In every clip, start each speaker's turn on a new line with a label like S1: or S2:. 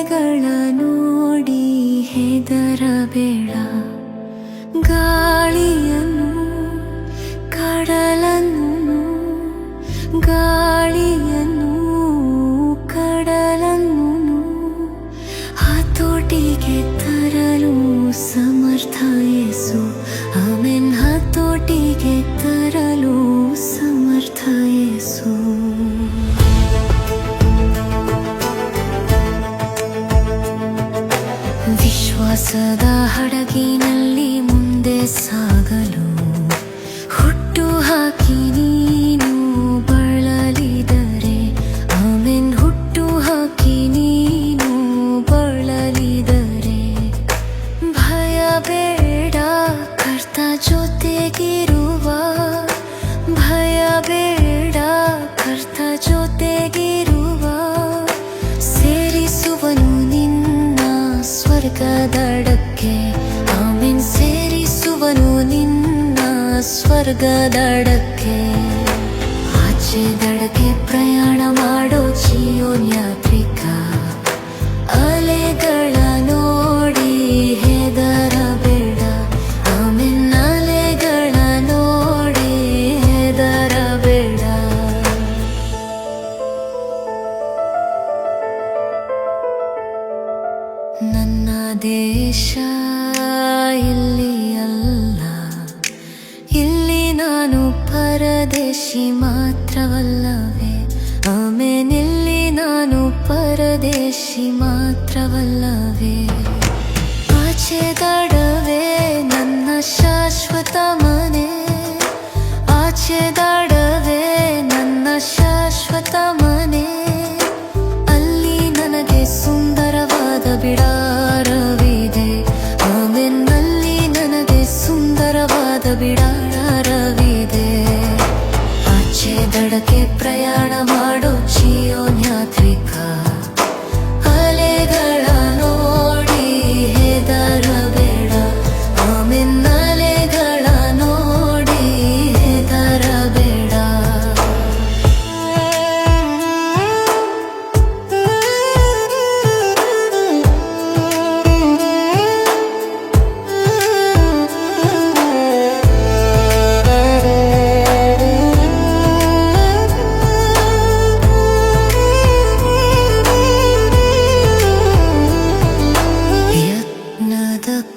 S1: ಅಲೆಗಳ ನೋಡಿ ಹೆದರಬೇಡ. ಗಾಳಿಯನ್ನು ಕಡಲನ್ನು ಗಾಳಿಯನ್ನು ಕಡಲನ್ನು ಹತೋಟಿಗೆ ತರಲು ಸಮರ್ಥ ಯೇಸು. ಆಮೆನ್. ಹತೋಟಿಗೆ ತರಲು ಸಮರ್ಥ ಯೇಸು. ವಿಶ್ವಾಸದ ಹಡಗಿನಲ್ಲಿ ಮುಂದೆ ಸಾಗಲು ಹುಟ್ಟು ಹಾಕಿ ನೀನು ಬಳಲಿದರೆ, ಆಮೆನ್. ಹುಟ್ಟು ಹಾಕಿ ನೀನು ಬಳಲಿದರೆ ಭಯ ಬೇಡ, ಕರ್ತ ಜೊತೆಗಿರುವ. ಭಯ ಬೇಡ, ಕರ್ತ ಜೊತೆಗಿರುವ. ಸೇರಿಸುವನು ನಿನ್ನ ಸ್ವರ್ಗದಡಕ್ಕೆ, ಆಮೆನ್. ಸೇರಿಸುವನು ನಿನ್ನ ಸ್ವರ್ಗದಡಕ್ಕೆ. ಆಚೆ ದಡಕ್ಕೆ ಪ್ರಯಾಣ ಮಾಡೋ ಜೀವನ್ ಯಾತ್ರಿಕ, ಅಲೆಗಳ ನೋಡಿ ಹೆದರಬೇಡ. ಆಮೆನ್. ಅಲೆಗಳ ನೋಡಿ ಹೆದರಬೇಡ. ನನ್ನ ದೇಶ ಇಲ್ಲಿ ಅಲ್ಲ, ಇಲ್ಲಿ ನಾನು ಪರದೇಶಿ ಮಾತ್ರವಲ್ಲವೇ. ಆಮೆನ್. ಇಲ್ಲಿ ನಾನು ಪರದೇಶಿ ಮಾತ್ರವಲ್ಲವೇ. ಆಚೆ ದಡವೇ ನನ್ನ ಶಾಶ್ವತ ಮನೆ. ಆಚೆ ದಡವೇ ನನ್ನ ಶಾಶ್ವತ ಮನೆ. ಅಲ್ಲಿ ನನಗೆ ಸುಂದರವಾದ ಬಿಡಾರವಿದೆ. ಆಮೆನ್. ಅಲ್ಲಿ ನನಗೆ ಸುಂದರವಾದ ಬಿಡಾರವಿದೆ. ಆಚೆ ದಡಕ್ಕೆ ಪ್ರಯಾಣ ಮಾಡೋ ಜೀವನ್ ಯಾತ್ರಿಕ, ಅಲೆಗಳ ನೋಡಿ ಹೆದರಬೇಡ. ಆಮೆನ್. ಅಲೆಗಳ ನೋಡಿ ಹೆದರಬೇಡ.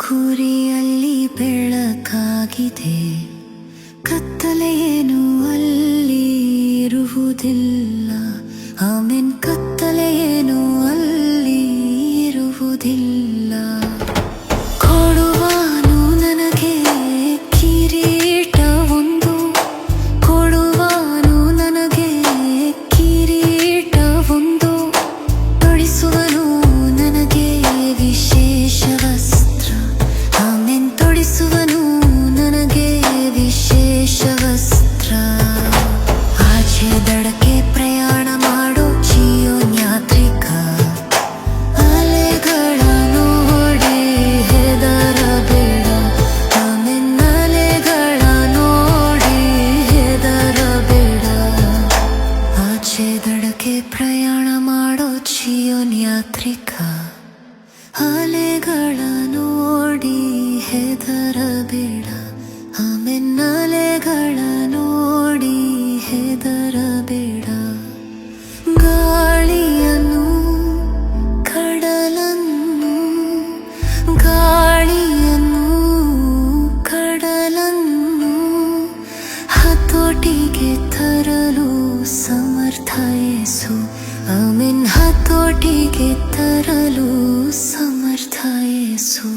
S1: ಕುರಿಯಲ್ಲಿ ಬೆಳಕಾಗಿದೆ, ಕತ್ತಲೆಯೇನು ಅಲ್ಲಿ ಇರುವುದಿಲ್ಲ. ಆಮೆನ್. ಕತ್ತಲೆಯೇನು ಅಲ್ಲಿ ಇರುವುದಿಲ್ಲ. ಕೊಡುವನು ನನಗೆ ಕಿರೀಟವೊಂದು, ಕೊಡುವನು ನನಗೆ ಕಿರೀಟವೊಂದು. ತೊಡಿಸುವನು ನನಗೆ ವಿಶೇಷ ವಸ್ತ್ರ. ಆಮೆನ್. ತೊಡಿಸುವನು ನನಗೆ ವಿಶೇಷ ವಸ್ತ್ರ. ಆಚೆ ದಡಕ್ಕೆ ಪ್ರಯಾಣ ಮಾಡೋ ಜೀವನ್ ಯಾತ್ರಿಕ, ಅಲೆಗಳ ನೋಡಿ ಹೆದರಬೇಡ. ಆಮೆನ್. ಅಲೆಗಳ ನೋಡಿ ಹೆದರಬೇಡ. ಆಚೆ ದಡಕ್ಕೆ ಪ್ರಯಾಣ ಮಾಡೋ ಜೀವನ್ ಯಾತ್ರಿಕ, ಅಲೆಗಳ ನೋಡಿ ಹೆದರಬೇಡ. ಆಮೆನ್. ಅಲೆಗಳ ನೋಡಿ ಹೆದರಬೇಡ. ಗಾಳಿಯನ್ನು ಕಡಲನ್ನು ಗಾಳಿಯನ್ನು ಕಡಲನ್ನು ಹತೋಟಿಗೆ ತರಲು ಸಮರ್ಥ ಯೇಸು. ಆಮೆನ್. ಹತೋಟಿಗೆ ತರಲು ಸಮರ್ಥ ಯೇಸು.